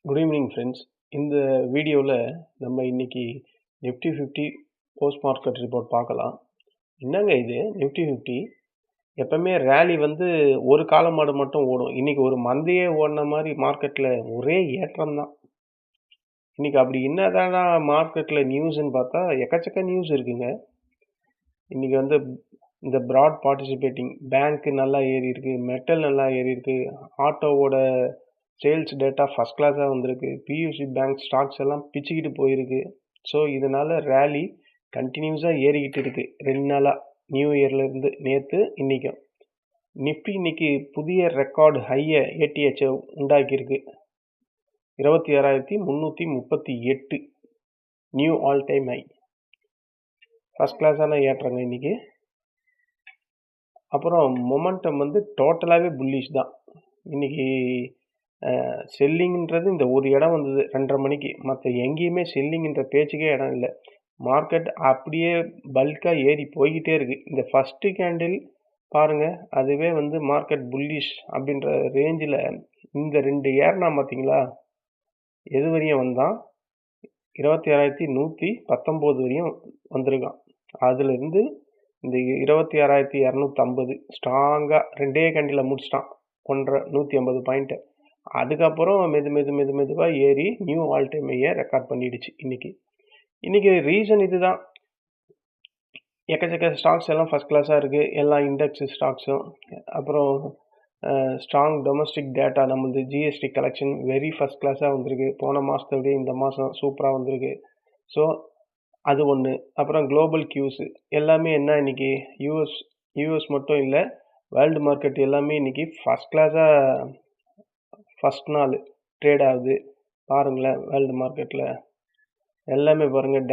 Good evening friends. இந்த வீடியோவில் நம்ம இன்னைக்கு நிஃப்டி 50 போஸ்ட் மார்க்கெட் ரிப்போர்ட் பார்க்கலாம். என்னங்க இது நிஃப்டி 50 எப்பவுமே ரேலி வந்து ஒரு காலமாடு மட்டும் ஓடும். இன்னைக்கு ஒரு மந்தையே ஓடின மாதிரி மார்க்கெட்டில் ஒரே ஏற்றம் தான். இன்னைக்கு அப்படி என்னதான் மார்க்கெட்டில் நியூஸ்ன்னு பார்த்தா எக்கச்சக்க நியூஸ் இருக்குங்க. இன்னைக்கு வந்து இந்த ப்ராட் பார்ட்டிசிபேட்டிங் பேங்க் நல்லா ஏறி இருக்கு, மெட்டல் நல்லா ஏறி இருக்கு, ஆட்டோவோட சேல்ஸ் டேட்டா ஃபஸ்ட் கிளாஸாக வந்திருக்கு, பியூசி பேங்க் ஸ்டாக்ஸ் எல்லாம் பிச்சுக்கிட்டு போயிருக்கு. ஸோ இதனால ரேலி கண்டினியூஸாக ஏறிக்கிட்டு இருக்கு 2 நாளாக, நியூ இயர்லேருந்து நேற்று இன்றைக்கும். நிஃப்டி இன்னைக்கு புதிய ரெக்கார்டு ஹையை ஏடிஹெச்சை உண்டாக்கியிருக்கு. 26,338 new all time high. First கிளாஸான ஏற்றங்க இன்னைக்கு. அப்புறம் மொமெண்டம் வந்து டோட்டலாகவே புல்லிஷ் தான். இன்னைக்கு செல்லிங்ன்றது இந்த ஒரு இடம் வந்தது 2:30 மணிக்கு, மற்ற எங்கேயுமே செல்லிங்ன்ற பேச்சுக்கே இடம் இல்லை. மார்க்கெட் அப்படியே பல்காக ஏறி போய்கிட்டே இருக்கு. இந்த ஃபஸ்ட்டு கேண்டில் பாருங்க, அதுவே வந்து மார்க்கெட் புல்லிஷ் அப்படின்ற ரேஞ்சில் இந்த 2 ஏறினா பார்த்தீங்களா, எது வரையும் வந்தான், 26,119 வரையும் வந்திருக்கான். அதுலேருந்து இந்த 26,250 ஸ்ட்ராங்காக 2 கேண்டில் முடிச்சிட்டான், 150 பாயிண்ட்டு. அதுக்கப்புறம் மெதுவாக ஏறி நியூ ஆல் டைம் ஹையை ரெக்கார்ட் பண்ணிடுச்சு இன்னைக்கு ரீசன் இதுதான். எக்கச்சக்க ஸ்டாக்ஸ் எல்லாம் ஃபஸ்ட் கிளாஸாக இருக்குது, எல்லா இண்டெக்ஸ் ஸ்டாக்ஸும். அப்புறம் ஸ்ட்ராங் டொமஸ்டிக் டேட்டா, நம்மளது ஜிஎஸ்டி கலெக்ஷன் வெரி ஃபஸ்ட் கிளாஸாக வந்திருக்கு. போன மாதத்தை விட இந்த மாதம் சூப்பராக வந்திருக்கு. ஸோ அது ஒன்று. அப்புறம் குளோபல் கியூஸு எல்லாமே என்ன, இன்னைக்கு யூஎஸ் மட்டும் இல்லை, வேர்ல்டு மார்க்கெட் எல்லாமே இன்னைக்கு ஃபஸ்ட் கிளாஸாக ஃபஸ்ட் நாள் ட்ரேட் ஆகுது. பாருங்களேன், வேர்ல்டு மார்க்கெட்டில் எல்லாமே பாருங்கள்.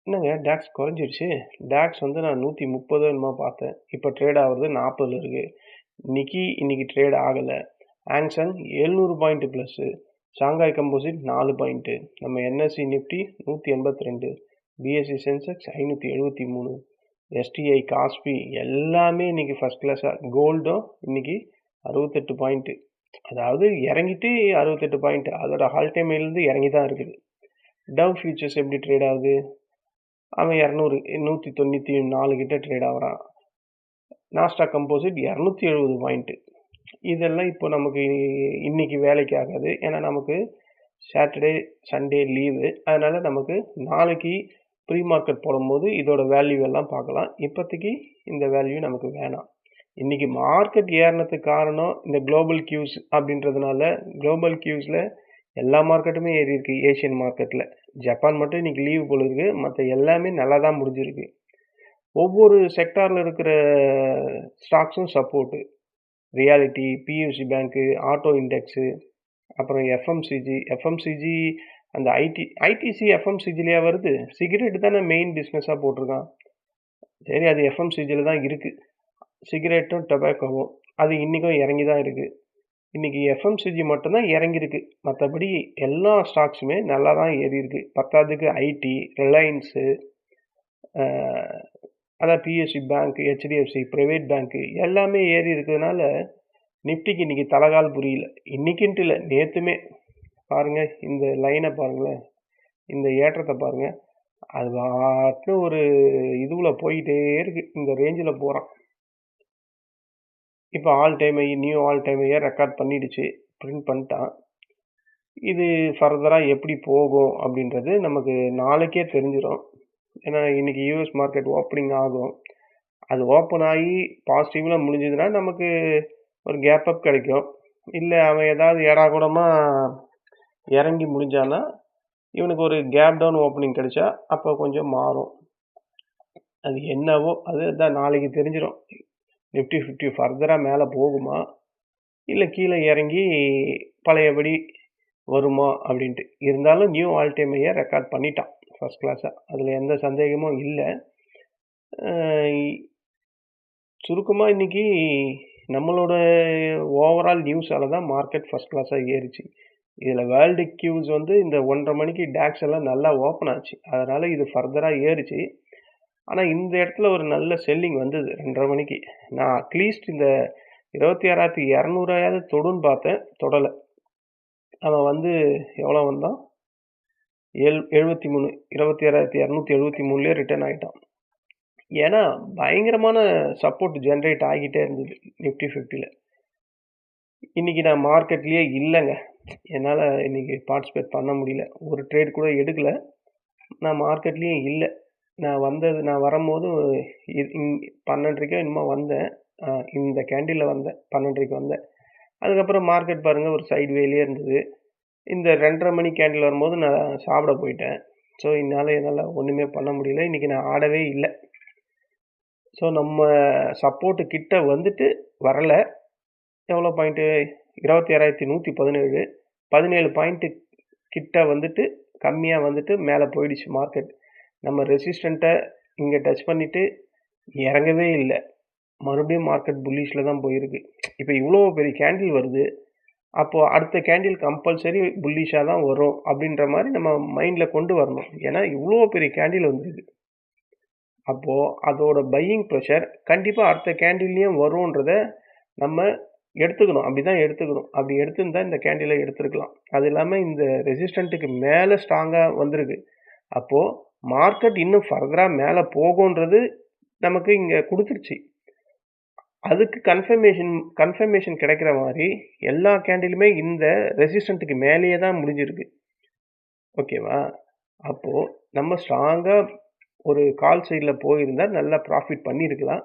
என்னங்க டேக்ஸ் குறைஞ்சிருச்சு. டேக்ஸ் வந்து நான் 130 என்னமோ பார்த்தேன், இப்போ ட்ரேட் ஆகுறது 40 இருக்குது. இன்னைக்கு ட்ரேட் ஆகலை. Hang Seng 700 point plus, Shanghai composite 4 point, நம்ம NSE Nifty 182, BSE Sensex 573, STI KOSPI எல்லாமே இன்னைக்கு ஃபஸ்ட் கிளாஸாக. கோல்டும் இன்னைக்கு 68 பாயிண்ட்டு, அதாவது இறங்கிட்டு 68 பாயிண்ட், அதோட ஆல் டைம் ஹைலேருந்து இறங்கி தான் இருக்குது. டவ் ஃபியூச்சர்ஸ் எப்படி ட்ரேட் ஆகுது, அவன் 194 கிட்ட ட்ரேட் ஆகிறான். Nasdaq composite 270 point. இதெல்லாம் இப்போ நமக்கு இன்னைக்கு வேலைக்கு ஆகாது, ஏன்னா நமக்கு சாட்டர்டே சண்டே லீவு. அதனால் நமக்கு நாளைக்கு ப்ரீ மார்க்கெட் போடும்போது இதோட வேல்யூ எல்லாம் பார்க்கலாம். இப்போதைக்கு இந்த வேல்யூ நமக்கு வேணாம். இன்னைக்கு மார்க்கெட் ஏறினதுக்கு காரணம் இந்த குளோபல் கியூஸ் அப்படின்றதுனால. குளோபல் கியூஸில் எல்லா மார்க்கெட்டுமே ஏறி இருக்கு. ஏஷியன் மார்க்கெட்டில் ஜப்பான் மட்டும் இன்னைக்கு லீவு போல இருக்கு, மற்ற எல்லாமே நல்லா தான் முடிஞ்சிருக்கு. ஒவ்வொரு செக்டாரில் இருக்கிற ஸ்டாக்ஸும் சப்போர்ட்டு. ரியாலிட்டி, பியூசி பேங்க்கு, ஆட்டோ இண்டெக்ஸு, அப்புறம் எஃப்எம்சிஜி அந்த ஐடிசி எஃப்எம்சிஜிலேயே வருது. சிகரெட் தானே மெயின் பிஸ்னஸாக போட்டிருக்கான். சரி, அது எஃப்எம்சிஜியில் தான் இருக்குது. சிகரெட்டும் டொபாக்கோவும் அது இன்றைக்கும் இறங்கி தான் இருக்குது. இன்றைக்கி எஃப்எம்சிஜி மட்டும்தான் இறங்கியிருக்கு, மற்றபடி எல்லா ஸ்டாக்ஸுமே நல்லா தான் ஏறி இருக்கு. பத்தாவதுக்கு ஐடி, ரிலையன்ஸு, அதான் பிஎஸ்சி பேங்க், ஹெச்டிஎஃப்சி, ப்ரைவேட் பேங்க்கு எல்லாமே ஏறி இருக்கிறதுனால நிஃப்டிக்கு இன்றைக்கி தலைகால் புரியல. இன்றைக்கின்ட்டு இல்லை, நேற்றுமே பாருங்கள். இந்த லைனை பாருங்களேன், இந்த ஏற்றத்தை பாருங்கள். அது பாட்டு ஒரு இதுவில் போயிட்டே இருக்குது, இந்த ரேஞ்சில் போகிறான். இப்போ all time high, new all time ஹையை ரெக்கார்ட் பண்ணிடுச்சு, பிரிண்ட் பண்ணிட்டான். இது ஃபர்தராக எப்படி போகும் அப்படின்றது நமக்கு நாளைக்கே தெரிஞ்சிடும். ஏன்னா இன்றைக்கி யூஎஸ் மார்க்கெட் ஓப்பனிங் ஆகும். அது ஓப்பன் ஆகி பாசிட்டிவில் முடிஞ்சதுன்னா நமக்கு ஒரு கேப் அப் கிடைக்கும். இல்லை அவன் ஏதாவது ஏடாகூடமாக இறங்கி முடிஞ்சானா இவனுக்கு ஒரு கேப் டவுன் ஓப்பனிங் கிடைச்சா அப்போ கொஞ்சம் மாறும். அது என்னவோ அதுதான் நாளைக்கு தெரிஞ்சிடும். நிஃப்டி 50 ஃபர்தராக மேலே போகுமா, இல்லை கீழே இறங்கி பழையபடி வருமா அப்படின்ட்டு. இருந்தாலும் நியூ ஆல் டைம் ஹையை ரெக்கார்ட் பண்ணிட்டான் ஃபஸ்ட் கிளாஸாக, அதில் எந்த சந்தேகமும் இல்லை. சுருக்கமாக இன்றைக்கி நம்மளோட ஓவரால் நியூஸால் தான் மார்க்கெட் ஃபஸ்ட் கிளாஸாக ஏறிச்சு. இதில் வேர்ல்டு கியூஸ் வந்து இந்த 1:30 மணிக்கு டேக்ஸ் எல்லாம் நல்லா ஓப்பன் ஆச்சு, அதனால் இது ஃபர்தராக ஏறிச்சு. ஆனால் இந்த இடத்துல ஒரு நல்ல செல்லிங் வந்தது 2:30 மணிக்கு. நான் அட்லீஸ்ட் இந்த 26,200 தொடுன்னு பார்த்தேன், தொடலை. அவன் வந்து எவ்வளோ வந்தான்? 73 26,273லயே ரிட்டர்ன் ஆயிட்டான். ஏன்னா, பயங்கரமான சப்போர்ட் ஜெனரேட் ஆகிட்டே இருந்தது நிஃப்டி 50ல. இன்னைக்கு நான் மார்க்கெட்லயே இல்லங்க. என்னால இன்னைக்கு பார்ட்டிசிபேட் பண்ண முடியல. ஒரு ட்ரேட் கூட எடுக்கல. நான் மார்க்கெட்லயும் இல்ல. நான் வரும்போது 12:30க்கோ என்னமோ வந்தேன். இந்த கேண்டில்ல வந்தேன். 12:30க்கு வந்தேன். அதுக்கப்புறம் மார்க்கெட் பாருங்க ஒரு சைட் வேலயே இருந்தது. இந்த 2:30 மணி கேண்டில் வரும்போது நான் சாப்பிட போயிட்டேன். ஸோ என்னால ஒண்ணுமே பண்ண முடியல. இன்னைக்கு நான் ஆடவே இல்ல. ஸோ நம்ம சப்போர்ட் கிட்ட வந்துட்டு வரல. எவ்வளோ பாயிண்ட்டு? 26,117 17 பாயிண்ட் கிட்ட வந்துட்டு கம்மியா வந்துட்டு மேல போயிடுச்சு மார்க்கெட். நம்ம ரெசிஸ்டன்ட்ட இங்க டச் பண்ணிட்டு இறங்கவே இல்ல. மறுபடியும் மார்க்கெட் புல்லிஷ்ல தான் போயிருக்கு. இப்ப இவ்ளோ பெரிய கேண்டில் வருது. அப்போ அடுத்த கேண்டில் கம்பல்சரி புல்லிஷா தான் வரும் அப்படின்ற மாரி நம்ம மைண்ட்ல கொண்டு வரணும். ஏன்னா இவ்ளோ பெரிய கேண்டில் வந்திருக்கு. அப்போ அதோட பையிங் பிரஷர் கண்டிப்பா அடுத்த கேண்டில்லயும் வரும்ன்றத நம்ம எடுத்துக்கணும். அப்படிதான் எடுத்துக்கணும். அப்படி எடுத்திருந்தா இந்த கேண்டில எடுத்திருக்கலாம். அது இல்லாம இந்த ரெசிஸ்டன்ட்க்கு மேல ஸ்ட்ராங்கா வந்திருக்கு. அப்போ மார்க்கெட் இன்னும் ஃபர்தரா மேல போகும்ன்றது நமக்கு இங்க குடுத்துருச்சு. அதுக்கு கன்ஃபர்மேஷன் கிடைக்கிற மாரி எல்லா கேண்டிலுமே இந்த ரெசிஸ்டன்ட்க்கு மேலேயே தான் முடிஞ்சிருக்கு. ஓகேவா? அப்போ நம்ம ஸ்ட்ராங்கா ஒரு கால் சைட்ல போயிருந்தா நல்லா ப்ராஃபிட் பண்ணியிருக்கலாம்.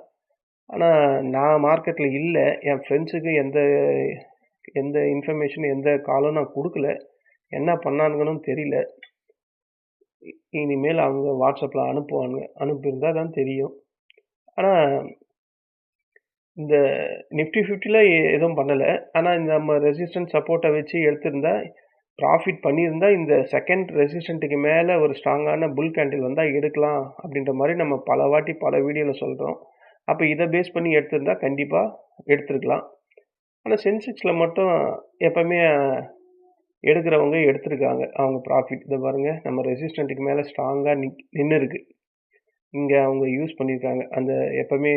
ஆனா நான் மார்க்கெட்ல இல்ல. என் ஃப்ரெண்ட்ஸுக்கு எந்த எந்த இன்ஃபர்மேஷன் எந்த காலும் நான் குடுக்கல. என்ன பண்ணானுங்கன்னு தெரியல. இனிமேல் அவங்க WhatsAppல அனுப்புவானுங்க. அனுப்பியிருந்தா தான் தெரியும். ஆனா இந்த நிஃப்டி 50ல எதுவும் பண்ணல. ஆனா இந்த நம்ம ரெசிஸ்டன்ஸ் சப்போர்ட்ட வச்சு எடுத்திருந்தா, ப்ராஃபிட் பண்ணியிருந்தா இந்த செகண்ட் ரெசிஸ்டன்ட்க்கு மேல ஒரு ஸ்ட்ராங்கான புல் கேண்டில் வந்தா எடுக்கலாம் அப்படின்ற மாரி நம்ம பல வாட்டி பல வீடியோல சொல்றோம். அப்ப இத பேஸ் பண்ணி எடுத்திருந்தா கண்டிப்பா எடுத்திருக்கலாம். ஆனா சென்செக்ஸ்ல மட்டும் எப்பவுமே எடுக்கிறவங்க எடுத்திருக்காங்க. அவங்க ப்ராஃபிட். இத பாருங்க நம்ம ரெசிஸ்டன்ட்க்கு மேல ஸ்ட்ராங்கா நின்னுருக்கு. இங்க அவங்க யூஸ் பண்ணியிருக்காங்க. அந்த எப்பவுமே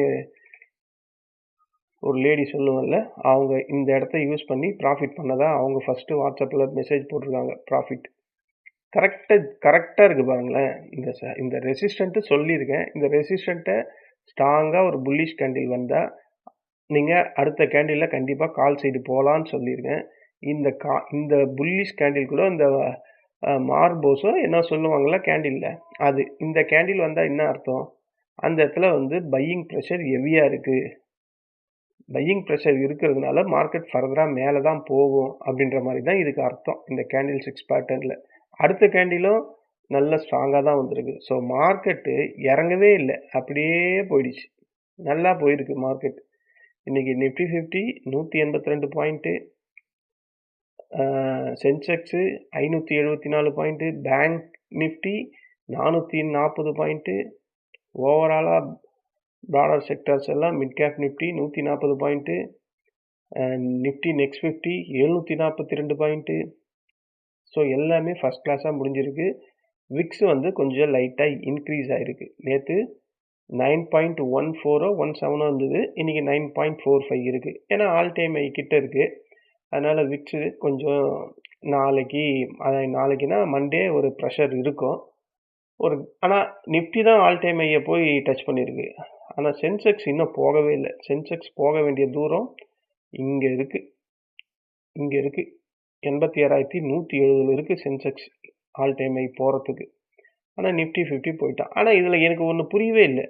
ஒரு லேடி சொல்லுவேன்ல, அவங்க இந்த இடத்த யூஸ் பண்ணி ப்ராஃபிட் பண்ணதா அவங்க ஃபர்ஸ்ட்டு WhatsAppல மெசேஜ் போட்டிருக்காங்க. ப்ராஃபிட். கரெக்ட்டா கரெக்ட்டா இருக்கு பாருங்களேன். இந்த ரெசிஸ்டன்ட் சொல்லியிருக்கேன். இந்த ரெசிஸ்டன்ட்ட ஸ்ட்ராங்கா ஒரு புல்லிஷ் கேண்டில் வந்தா, நீங்க அடுத்த கேண்டில்ல கண்டிப்பா கால் சைடு போலான்னு சொல்லியிருக்கேன். இந்த புல்லிஷ் கேண்டில் கூட இந்த மார்போஸோ என்ன சொல்லுவாங்கல்ல கேண்டில்ல, அது. இந்த கேண்டில் வந்தா என்ன அர்த்தம்? அந்த இடத்துல வந்து பையிங் பிரஷர் ஹெவியா இருக்கு. பையிங் பிரஷர் இருக்கிறதுனால மார்க்கெட் ஃபர்தரா மேல தான் போகும் அப்படின்ற மாரி தான் இதுக்கு அர்த்தம். இந்த கேண்டில் 6 பேட்டர்ன்ல. அடுத்த கேண்டிலும் நல்ல ஸ்ட்ராங்கா தான் வந்திருக்கு. ஸோ மார்க்கெட்டு இறங்கவே இல்ல. அப்படியே போயிடுச்சு. நல்லா போயிருக்கு மார்க்கெட். இன்னைக்கு Nifty 50 182 point, Sensex 574 point, bank Nifty 440 point, ஓவராலா ப்ராடர் செக்டார்ஸ் எல்லாம் mid cap Nifty 140 point, Nifty next 50 742 point. So எல்லாமே ஃபர்ஸ்ட் கிளாஸா முடிஞ்சிருக்கு. விக்ஸ் வந்து கொஞ்சம் லைட்டா இன்க்ரீஸ் ஆயிருக்கு. நேத்து 9.14 17 இருந்தது. இன்னைக்கு 9.45 இருக்கு. ஏன்னா ஆல் டைம் ஹை கிட்ட இருக்கு. அதனால விக்ஸ் கொஞ்சம் நாளைக்கு நாளைக்குன்னா மண்டே ஒரு ப்ரெஷர் இருக்கும். ஆனா நிஃப்டி தான் ஆல் டைம் ஹைய போய் டச் பண்ணிருக்கு. ஆனா சென்செக்ஸ் இன்னும் போகவே இல்ல. சென்செக்ஸ் போக வேண்டிய தூரம் இங்க இருக்கு. இங்க இருக்கு. 86,170 இருக்கு சென்செக்ஸ் ஆல் டைம் ஹை போறதுக்கு. ஆனா நிஃப்டி 50 போயிட்டான். ஆனா இதுல எனக்கு ஒண்ணு புரியவே இல்ல.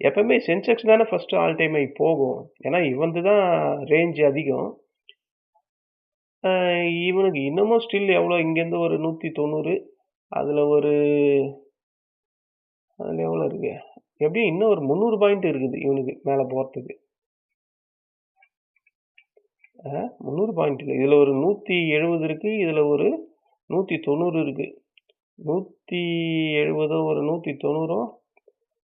எப்பவுமே சென்செக்ஸ் தானே ஃபர்ஸ்ட் ஆல் டைம் ஹை போகும். ஏன்னா இவன்து தான் ரேஞ்ச் அதிகம். அ இவனுக்கு இன்னமும் ஸ்டில் எவ்வளோ இங்கேருந்து ஒரு 190, அதுல ஒரு அதுல எவ்வளோ இருக்கு? எப்படியும் இன்னும் ஒரு 300 பாயிண்ட் இருக்குது இவனுக்கு மேல போறதுக்கு. 300 பாயிண்ட் இல்ல. இதுல ஒரு 170 இருக்கு. இதுல ஒரு 190 இருக்கு. 170 ஒரு 190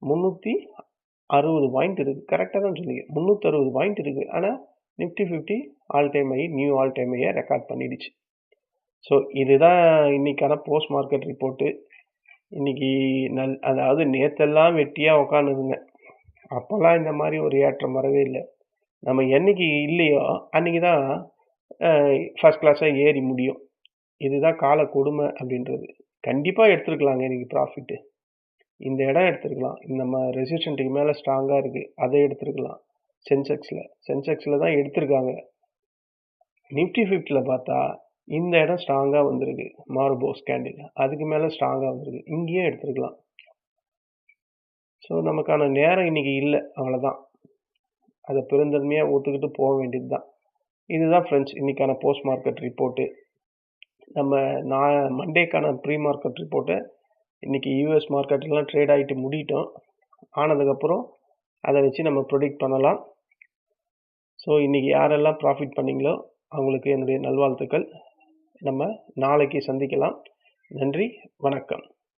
360 பாயிண்ட் இருக்கு. கரெக்ட்டா தான் சொன்னீங்க. 360 பாயிண்ட் இருக்கு. ஆனா Nifty 50 all time high, new all time ஹைய ரெக்கார்ட் பண்ணிடுச்சு. ஸோ இதுதான் இன்னைக்கான போஸ்ட் மார்க்கெட் ரிப்போர்ட். இன்னைக்கு அதாவது நேத்தெல்லாம் வெட்டியா உட்காந்துருந்தேன். அப்போல்லாம் இந்த மாதிரி ஒரு ஏற்றம் வரவே இல்லை. நம்ம என்னைக்கு இல்லையோ அன்னைக்கு தான் ஃபர்ஸ்ட் கிளாஸா ஏறி முடியும். இதுதான் கால கொடுமை அப்படின்றது. கண்டிப்பா எடுத்திருக்கலாங்க இன்னைக்கு ப்ராஃபிட்டு. இந்த இடம் எடுத்திருக்கலாம். நம்ம ரெசிஸ்டன்ட்டுக்கு மேல ஸ்ட்ராங்கா இருக்கு. அதை எடுத்திருக்கலாம். சென்செக்ஸ்ல தான் எடுத்திருக்காங்க. நிஃப்டி 50ல பார்த்தா, இந்த இடம் ஸ்ட்ராங்கா வந்திருக்கு. மார்போஸ் கேண்டில். அதுக்கு மேல ஸ்ட்ராங்கா வந்திருக்கு. இங்கேயும் எடுத்திருக்கலாம். ஸோ நமக்கான நேரம் இன்னைக்கு இல்ல. அவ்வளதான். அத பெருந்தன்மையா ஒத்துக்கிட்டு போ வேண்டியது தான். இதுதான் ஃப்ரெண்ட்ஸ் இன்னைக்கான போஸ்ட் மார்க்கெட் ரிப்போர்ட்டு. நம்ம மண்டேக்கான ப்ரீ மார்க்கெட் ரிப்போர்ட்டை இன்னைக்கு யூஎஸ் மார்க்கெட்லாம் ட்ரேட் ஆகிட்டு முடிட்டோம். ஆனதுக்கப்புறம் அதை வச்சு நம்ம ப்ரொடிக்ட் பண்ணலாம். ஸோ இன்னைக்கு யாரெல்லாம் ப்ராஃபிட் பண்ணீங்களோ அவங்களுக்கு என்னுடைய நல்வாழ்த்துக்கள். நம்ம நாளைக்கு சந்திக்கலாம். நன்றி, வணக்கம்.